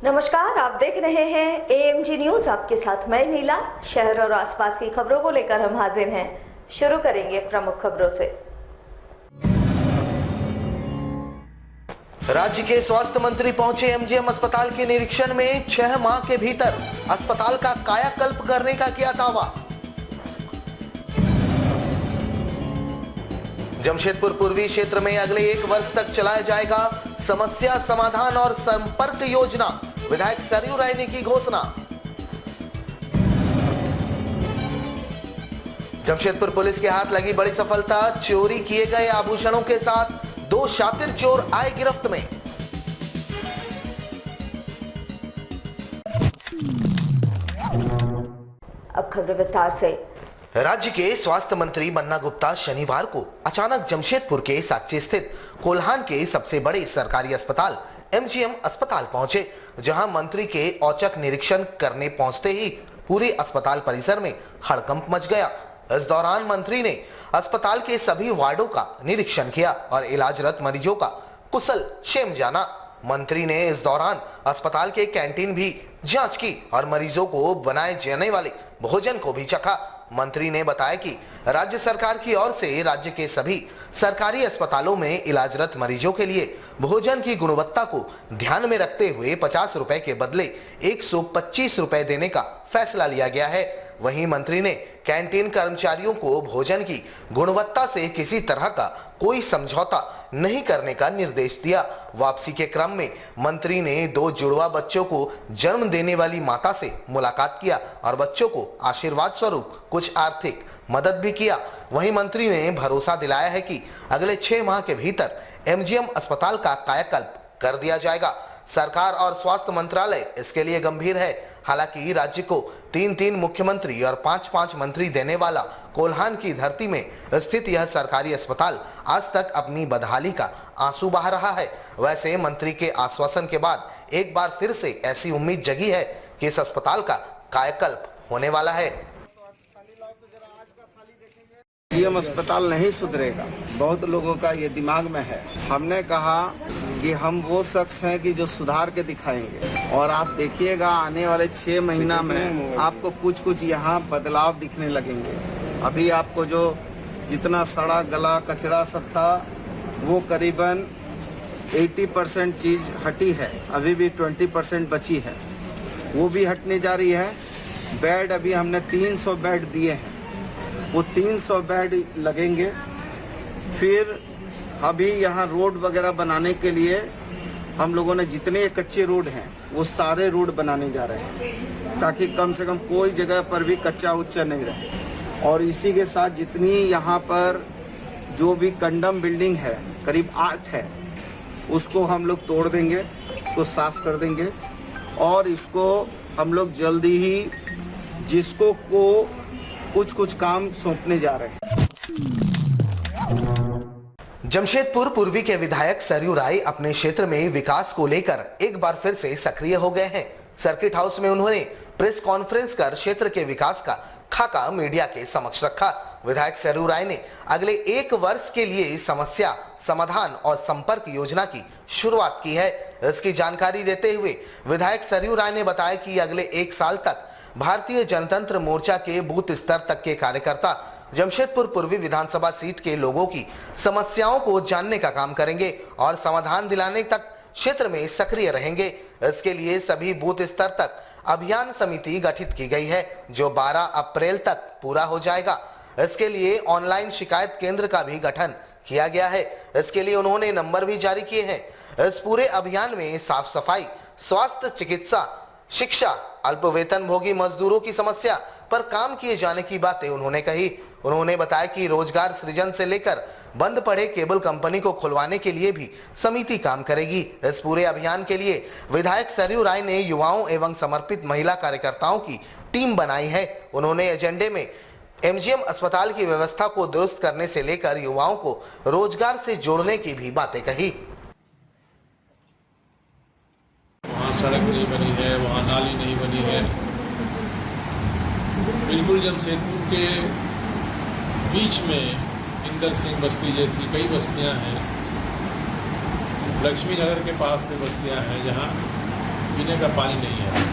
नमस्कार, आप देख रहे हैं AMG न्यूज। आपके साथ मैं नीला। शहर और आसपास की खबरों को लेकर हम हाजिर हैं। शुरू करेंगे प्रमुख खबरों से। राज्य के स्वास्थ्य मंत्री पहुंचे MGM अस्पताल के निरीक्षण में। 6 माह के भीतर अस्पताल का कायाकल्प करने का किया दावा। जमशेदपुर पूर्वी क्षेत्र में अगले 1 वर्ष तक चलाया जाएगा समस्या समाधान और संपर्क योजना, विधायक सरयू राय ने की घोषणा। जमशेदपुर पुलिस के हाथ लगी बड़ी सफलता। चोरी किए गए आभूषणों के साथ 2 शातिर चोर आए गिरफ्त में। अब खबर विस्तार से। राज्य के स्वास्थ्य मंत्री बन्ना गुप्ता शनिवार को अचानक जमशेदपुर के साच्ची स्थित कोल्हान के सबसे बड़े सरकारी अस्पताल MGM अस्पताल पहुंचे, जहां मंत्री के औचक निरीक्षण करने पहुंचते ही पूरे अस्पताल परिसर में हड़कंप मच गया। इस दौरान मंत्री ने अस्पताल के सभी वार्डों का निरीक्षण किया और इलाजरत मरीजों का कुशल क्षेम जाना। मंत्री ने इस दौरान अस्पताल के कैंटीन भी जांच की और मरीजों को बनाए जाने वाले भोजन को भी चखा। मंत्री ने बताया कि राज्य सरकार की ओर से राज्य के सभी सरकारी अस्पतालों में इलाजरत मरीजों के लिए भोजन की गुणवत्ता को ध्यान में रखते हुए 50 रुपए के बदले 125 रुपए देने का फैसला लिया गया है। वहीं मंत्री ने कैंटीन कर्मचारियों को भोजन की गुणवत्ता से किसी तरह का कोई समझौता नहीं करने का निर्देश दिया। वापसी के क्रम में मंत्री ने 2 जुड़वा बच्चों को जन्म देने वाली माता से मुलाकात किया और बच्चों को आशीर्वाद स्वरूप कुछ आर्थिक मदद भी किया। वहीं मंत्री ने भरोसा दिलाया है कि अगले 6 माह के भीतर MGM अस्पताल का कायाकल्प कर दिया जाएगा। सरकार और स्वास्थ्य मंत्रालय इसके लिए गंभीर है। हालांकि राज्य को 3-3 मुख्यमंत्री और 5-5 मंत्री देने वाला कोल्हान की धरती में स्थित यह सरकारी अस्पताल आज तक अपनी बदहाली का आंसू बहा रहा है। वैसे मंत्री के आश्वासन के बाद एक बार फिर से ऐसी उम्मीद जगी है कि इस अस्पताल का कायाकल्प होने वाला है। MGM अस्पताल नहीं सुधरेगा, बहुत लोगों का ये दिमाग में है। हमने कहा कि हम वो शख्स हैं कि जो सुधार के दिखाएंगे और आप देखिएगा आने वाले 6 महीना में आपको कुछ यहाँ बदलाव दिखने लगेंगे। अभी आपको जो जितना सड़ा गला कचरा सब था वो करीबन 80% चीज हटी है, अभी भी 20% बची है, वो भी हटने जा रही है। बेड अभी हमने 300 बेड दिए हैं, वो 300 बेड लगेंगे। फिर अभी यहाँ रोड वगैरह बनाने के लिए हम लोगों ने जितने कच्चे रोड हैं वो सारे रोड बनाने जा रहे हैं, ताकि कम से कम कोई जगह पर भी कच्चा उच्चा नहीं रहे। और इसी के साथ जितनी यहाँ पर जो भी कंडम बिल्डिंग है, करीब 8 है, उसको हम लोग तोड़ देंगे, उसको साफ कर देंगे और इसको हम लोग जल्दी ही जिसको को कुछ काम सौंपने जा रहे हैं। जमशेदपुर पूर्वी के विधायक सरयू राय अपने क्षेत्र में विकास को लेकर एक बार फिर से सक्रिय हो गए हैं। सर्किट हाउस में उन्होंने प्रेस कॉन्फ्रेंस कर क्षेत्र के विकास का खाका मीडिया के समक्ष रखा। विधायक सरयू राय ने अगले 1 वर्ष के लिए समस्या समाधान और संपर्क योजना की शुरुआत की है। इसकी जानकारी देते हुए विधायक सरयू राय ने बताया कि अगले 1 साल तक भारतीय जनतंत्र मोर्चा के बूथ स्तर तक के कार्यकर्ता जमशेदपुर पूर्वी विधानसभा सीट के लोगों की समस्याओं को जानने का काम करेंगे और समाधान दिलाने तक क्षेत्र में सक्रिय रहेंगे। इसके लिए सभी बूथ स्तर तक अभियान समिति गठित की गई है, जो 12 अप्रैल तक पूरा हो जाएगा। इसके लिए ऑनलाइन शिकायत केंद्र का भी गठन किया गया है। इसके लिए उन्होंने नंबर भी जारी किए हैं। इस पूरे अभियान में साफ सफाई, स्वास्थ्य, चिकित्सा, शिक्षा, अल्प वेतन भोगी मजदूरों की समस्या पर काम किए जाने की बातें उन्होंने कही। उन्होंने बताया कि रोजगार सृजन से लेकर बंद पड़े केबल कंपनी को खुलवाने के लिए भी समिति काम करेगी। इस पूरे अभियान के लिए विधायक सरयू राय ने युवाओं एवं समर्पित महिला कार्यकर्ताओं की टीम बनाई है। उन्होंने एजेंडे में MGM अस्पताल की व्यवस्था को दुरुस्त करने से लेकर युवाओं को रोजगार से जोड़ने की भी बातें कही। वहाँ सड़क नहीं बनी है, वहाँ नाली नहीं बनी है। बिल्कुल जमशेदपुर के बीच में इंदर सिंह बस्ती जैसी कई बस्तियां हैं लक्ष्मी नगर के पास में बस्तियाँ हैं जहाँ पीने का पानी नहीं है।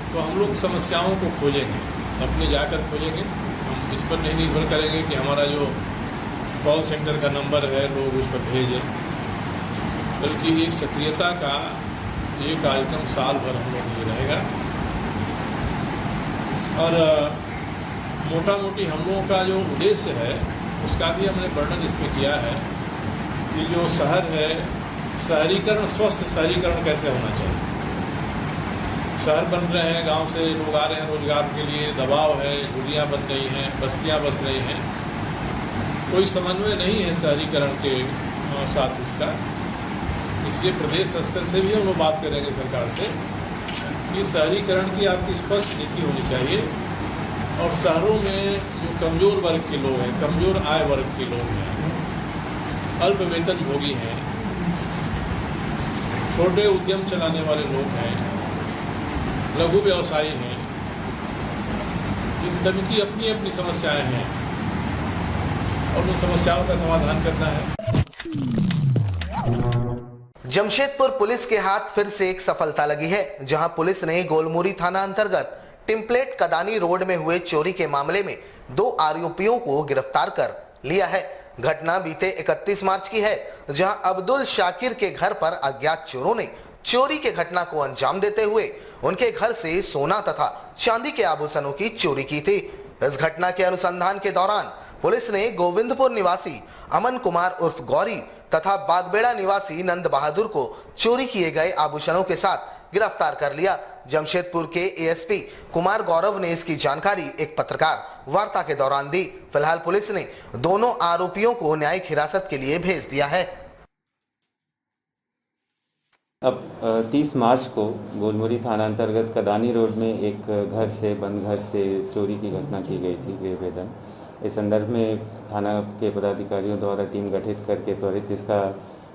तो हम लोग समस्याओं को खोजेंगे, अपने जाकर खोजेंगे। हम इस पर नहीं निर्भर करेंगे कि हमारा जो कॉल सेंटर का नंबर है लोग उस पर भेजें, बल्कि एक सक्रियता का ये कार्यक्रम साल भर हम लोग ये रहेगा। और मोटा मोटी हम लोगों का जो उद्देश्य है उसका भी हमने वर्णन इसमें किया है कि जो शहर है, शहरीकरण, स्वस्थ शहरीकरण कैसे होना चाहिए। शहर बन रहे हैं, गांव से लोग आ रहे हैं रोजगार के लिए, दबाव है, झुग्गियाँ बन रही हैं, बस्तियाँ बस रही हैं, कोई समन्वय नहीं है शहरीकरण के साथ उसका। इसलिए प्रदेश स्तर से भी हम लोग बात करेंगे सरकार से कि शहरीकरण की आपकी स्पष्ट नीति होनी चाहिए। और शहरों में जो कमज़ोर वर्ग के लोग हैं, कमज़ोर आय वर्ग के लोग हैं, अल्प वेतन भोगी हैं, छोटे उद्यम चलाने वाले लोग हैं, लघु व्यवसायी हैं, इन सभी की अपनी अपनी समस्याएं हैं और उन समस्याओं का समाधान करना है। जमशेदपुर पुलिस के हाथ फिर से एक सफलता लगी है, जहां पुलिस ने गोलमुरी थाना अंतर्गत टिम्पलेट कदानी रोड में हुए चोरी के मामले में 2 आरोपियों को गिरफ्तार कर लिया है। घटना बीते 31 मार्च की है, जहां अब्दुल शाकिर के घर पर अज्ञात चोरों ने चोरी के घटना को अंजाम देते हुए उनके घर से सोना तथा चांदी के आभूषणों की चोरी की थी। इस घटना के अनुसंधान के दौरान पुलिस ने गोविंदपुर निवासी अमन कुमार उर्फ गौरी तथा बागबेड़ा निवासी नंद बहादुर को चोरी किए गए आभूषणों के साथ गिरफ्तार कर लिया। जमशेदपुर के एएसपी कुमार गौरव ने इसकी जानकारी एक पत्रकार वार्ता के दौरान दी। फिलहाल पुलिस ने दोनों आरोपियों को न्यायिक हिरासत के लिए भेज दिया है। अब 30 मार्च को गोलमुरी थाना अंतर्गत कदानी रोड में एक बंद घर से चोरी की घटना की गई थी गृहभेदन। इस संदर्भ में थाना के पदाधिकारियों द्वारा टीम गठित करके त्वरित इसका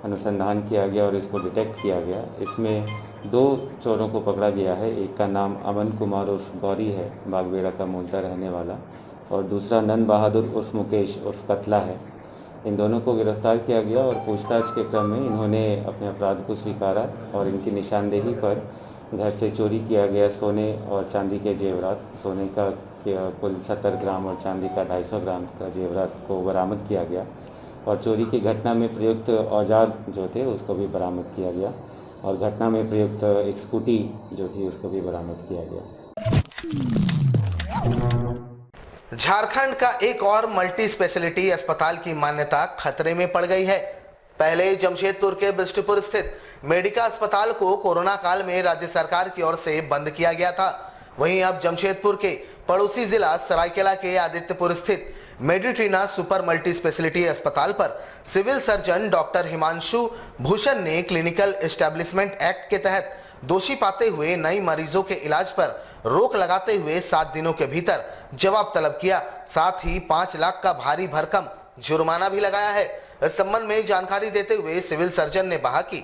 अनुसंधान किया गया और इसको डिटेक्ट किया गया। इसमें 2 चोरों को पकड़ा गया है। एक का नाम अमन कुमार उर्फ गौरी है, बागबेड़ा का मूलतः रहने वाला, और दूसरा नंद बहादुर उर्फ मुकेश उर्फ कतला है। इन दोनों को गिरफ्तार किया गया और पूछताछ के क्रम में इन्होंने अपने अपराध को स्वीकारा और इनकी निशानदेही पर घर से चोरी किया गया सोने और चांदी के जेवरात, सोने का कुल 70 ग्राम और चांदी का 250 ग्राम का जेवरात को बरामद किया गया और चोरी की घटना में प्रयुक्त औजार जो थे उसको भी बरामद किया गया और घटना में प्रयुक्त एक स्कूटी जो थी उसको भी बरामद किया गया। झारखंड का एक और मल्टी स्पेशलिटी अस्पताल की मान्यता खतरे में पड़ गई है। पहले जमशेदपुर के बिष्टपुर स्थित मेडिका अस्पताल को कोरोना काल में राज्य सरकार की ओर से बंद किया गया था। वहीं अब जमशेदपुर के पड़ोसी जिला सरायकेला के आदित्यपुर स्थित मेडिट्रीना सुपर मल्टी स्पेशलिटी अस्पताल पर civil surgeon doctor Himanshu Bhushan ने क्लिनिकल एस्टेब्लिशमेंट एक्ट के तहत दोषी पाते हुए नई मरीजों के इलाज पर रोक लगाते हुए 7 दिनों के भीतर जवाब तलब किया। साथ ही 5 लाख का भारी भरकम जुर्माना भी लगाया है। इस संबंध में जानकारी देते हुए सिविल सर्जन ने कहा कि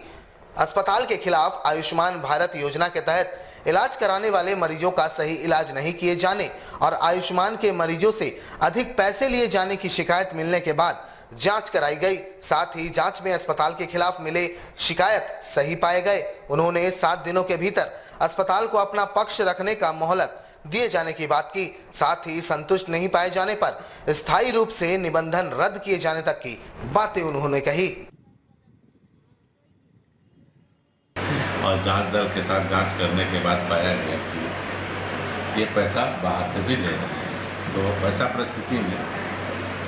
अस्पताल के खिलाफ आयुष्मान भारत योजना के तहत इलाज कराने वाले मरीजों का सही इलाज नहीं किए जाने और आयुष्मान के मरीजों से अधिक पैसे लिए जाने की शिकायत मिलने के बाद जांच कराई गई। साथ ही जांच में अस्पताल के खिलाफ मिले शिकायत सही पाए गए। उन्होंने 7 दिनों के भीतर अस्पताल को अपना पक्ष रखने का मोहलत दिए जाने की बात की। साथ ही संतुष्ट नहीं पाए जाने पर स्थायी रूप से निबंधन रद्द किए जाने तक की बातें उन्होंने कही। और जांच दल के साथ जांच करने के बाद पाया गया कि ये पैसा बाहर से भी ले रहे हैं। तो ऐसा परिस्थिति में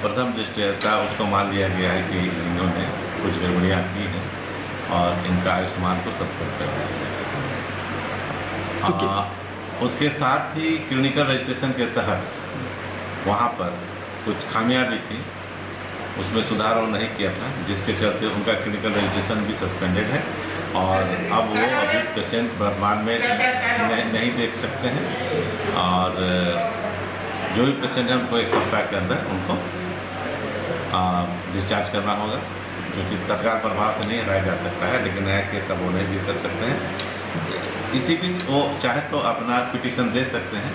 प्रथम दृष्टया था उसको मान लिया गया है कि इन्होंने कुछ गड़बड़ियाँ की हैं और इनका आयुष्मान को सस्पेंड कर दिया गया। उसके साथ ही क्लिनिकल रजिस्ट्रेशन के तहत वहाँ पर कुछ खामियां भी थी, उसमें सुधार वो नहीं किया था, जिसके चलते उनका क्लिनिकल रजिस्ट्रेशन भी सस्पेंडेड है और अब वो अभी पेशेंट वर्तमान में नहीं देख सकते हैं और जो भी पेशेंट है उनको 1 सप्ताह के अंदर उनको डिस्चार्ज करना होगा, जो कि तत्काल प्रभाव से नहीं हटाया जा सकता है, लेकिन नया केस अब वो नहीं भी कर सकते हैं। इसी बीच वो चाहे तो अपना पिटीशन दे सकते हैं,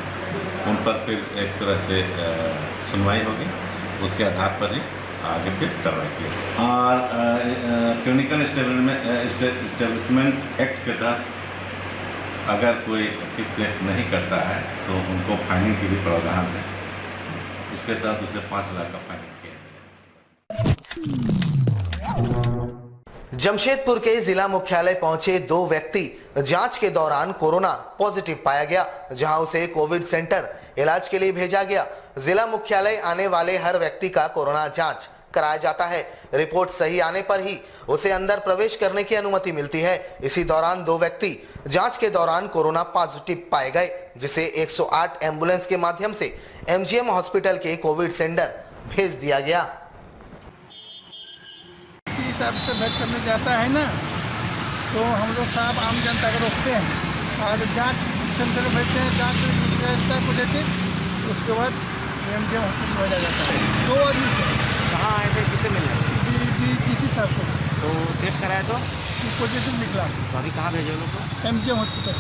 उन पर फिर एक तरह से सुनवाई होगी, उसके आधार पर ही आगे फिर कार्रवाई की। और क्लिनिकल एस्टेब्लिशमेंट एक्ट के तहत अगर कोई ठीक से नहीं करता है तो उनको फाइनिंग की भी प्रावधान है, उसके तहत उसे 5 लाख का फाइन किया गया। जमशेदपुर के जिला मुख्यालय पहुंचे 2 व्यक्ति जांच के दौरान कोरोना पॉजिटिव पाया गया, जहां उसे कोविड सेंटर इलाज के लिए भेजा गया। जिला मुख्यालय आने वाले हर व्यक्ति का कोरोना जांच कराया जाता है। रिपोर्ट सही आने पर ही उसे अंदर प्रवेश करने की अनुमति मिलती है। इसी दौरान 2 व्यक्ति जांच के दौरान कोरोना पॉजिटिव पाए गए, जिसे 108 एम्बुलेंस के माध्यम से MGM हॉस्पिटल के कोविड सेंटर भेज दिया गया। इसी हिसाब से भेज करने जाता है ना, तो हम लोग साहब आम जनता को रोकते हैं और जांच सेंटर भेजते हैं, जांच को लेते, उसके बाद MGM हॉस्पिटल भेजा जाता है। 2 आदमी कहाँ आए थे, किसे मिलने? किसी साहब को तो टेस्ट कराया तो पॉजिटिव निकला। तो अभी कहाँ भेजे लोग को? MGM hospital.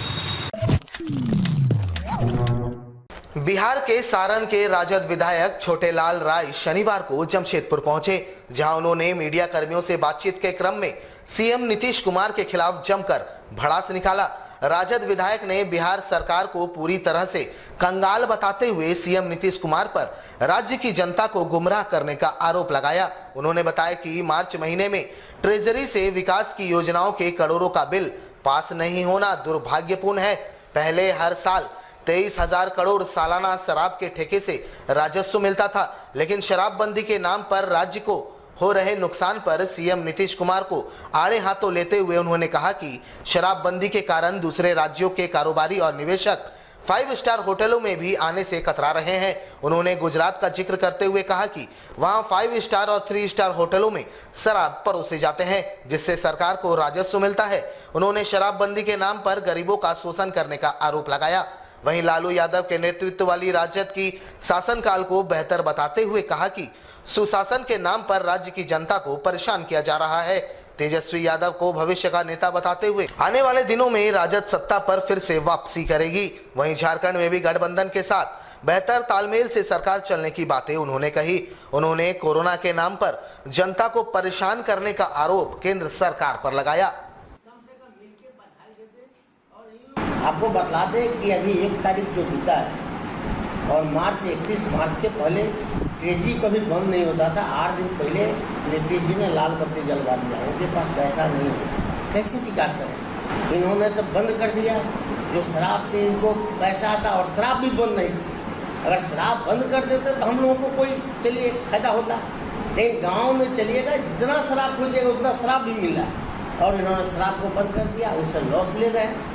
बिहार के सारण के राजद विधायक छोटेलाल राय शनिवार को जमशेदपुर पहुंचे, जहां उन्होंने मीडिया कर्मियों से बातचीत के क्रम में सीएम नीतीश कुमार के खिलाफ जमकर भड़ास निकाला। राजद विधायक ने बिहार सरकार को पूरी तरह से कंगाल बताते हुए सीएम नीतीश कुमार पर राज्य की जनता को गुमराह करने का आरोप लगाया। उन्होंने बताया कि मार्च महीने में ट्रेजरी से विकास की योजनाओं के करोड़ों का बिल पास नहीं होना दुर्भाग्यपूर्ण है। पहले हर साल 23,000 करोड़ सालाना शराब के ठेके से राजस्व मिलता था, लेकिन शराबबंदी के नाम पर राज्य को हो रहे नुकसान पर सीएम नीतीश कुमार को आड़े हाथों लेते हुए उन्होंने कहा कि शराबबंदी के कारण दूसरे राज्यों के कारोबारी और निवेशक 5 स्टार होटलों में भी आने से कतरा रहे हैं। उन्होंने गुजरात का जिक्र करते हुए कहा कि वहां 5 स्टार और 3 स्टार होटलों में शराब परोसे जाते हैं, जिससे सरकार को राजस्व मिलता है। उन्होंने शराबबंदी के नाम पर गरीबों का शोषण करने का आरोप लगाया। वहीं लालू यादव के नेतृत्व वाली राजद की शासनकाल को बेहतर बताते हुए कहा कि सुशासन के नाम पर राज्य की जनता को परेशान किया जा रहा है। तेजस्वी यादव को भविष्य का नेता बताते हुए आने वाले दिनों में राजद सत्ता पर फिर से वापसी करेगी। वहीं झारखंड में भी गठबंधन के साथ बेहतर तालमेल से सरकार चलने की बातें उन्होंने कही। उन्होंने कोरोना के नाम पर जनता को परेशान करने का आरोप केंद्र सरकार पर लगाया। आपको बता दें कि अभी 1 तारीख जो बीता है और 31 मार्च के पहले ट्रेजरी कभी बंद नहीं होता था। 8 दिन पहले नीतीश जी ने लाल बत्ती जलवा दिया। उनके पास पैसा नहीं है, कैसे विकास करें? इन्होंने तो बंद कर दिया जो शराब से इनको पैसा आता, और शराब भी बंद नहीं की। अगर शराब बंद कर देते तो हम लोगों को कोई चलिए फायदा होता, लेकिन गाँव में चलिएगा जितना शराब खोजिएगा उतना शराब भी मिल रहा है, और इन्होंने शराब को बंद कर दिया, उससे लॉस ले रहे हैं।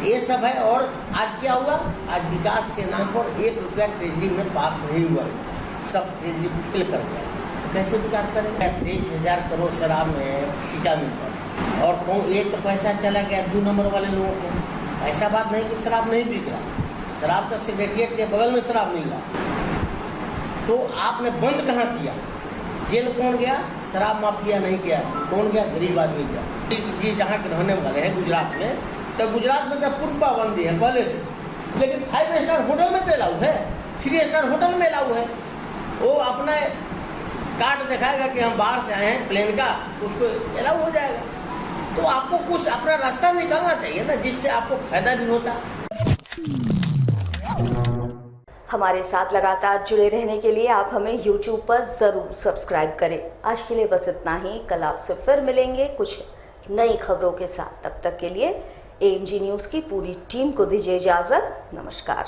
ये सब है। और आज क्या हुआ? आज विकास के नाम पर 1 रुपया ट्रेजरी में पास नहीं हुआ, सब ट्रेजरी फिल कर गया। तो कैसे विकास करेंगे? 23,000 करोड़ शराब में सिक्का मिलता था, और कौन एक तो पैसा चला गया 2 नंबर वाले लोगों के। ऐसा बात नहीं कि शराब नहीं बिक रहा, शराब तो सेक्रेटरिएट के बगल में शराब मिल रहा। तो आपने बंद कहाँ किया? जेल कौन गया? शराब माफिया नहीं गया। कौन गया? गरीब आदमी गया। जी जहाँ के रहने वाले हैं गुजरात में, तो गुजरात में तो पूर्ण पाबंदी है पहले से, लेकिन 5 स्टार होटल में तो अलाउ है, 3 स्टार होटल में अलाउ है। वो अपना कार्ड दिखाएगा कि हम बाहर से आए हैं प्लेन का, उसको अलाउ हो जाएगा। तो आपको कुछ अपना रास्ता निकालना चाहिए ना, जिससे आपको फायदा भी होता। हमारे साथ लगातार जुड़े रहने के लिए आप हमें YouTube पर जरूर सब्सक्राइब करें। आज के लिए बस इतना ही। कल आपसे फिर मिलेंगे कुछ नई खबरों के साथ। तब तक के लिए AMG न्यूज़ की पूरी टीम को दीजिए इजाज़त। नमस्कार।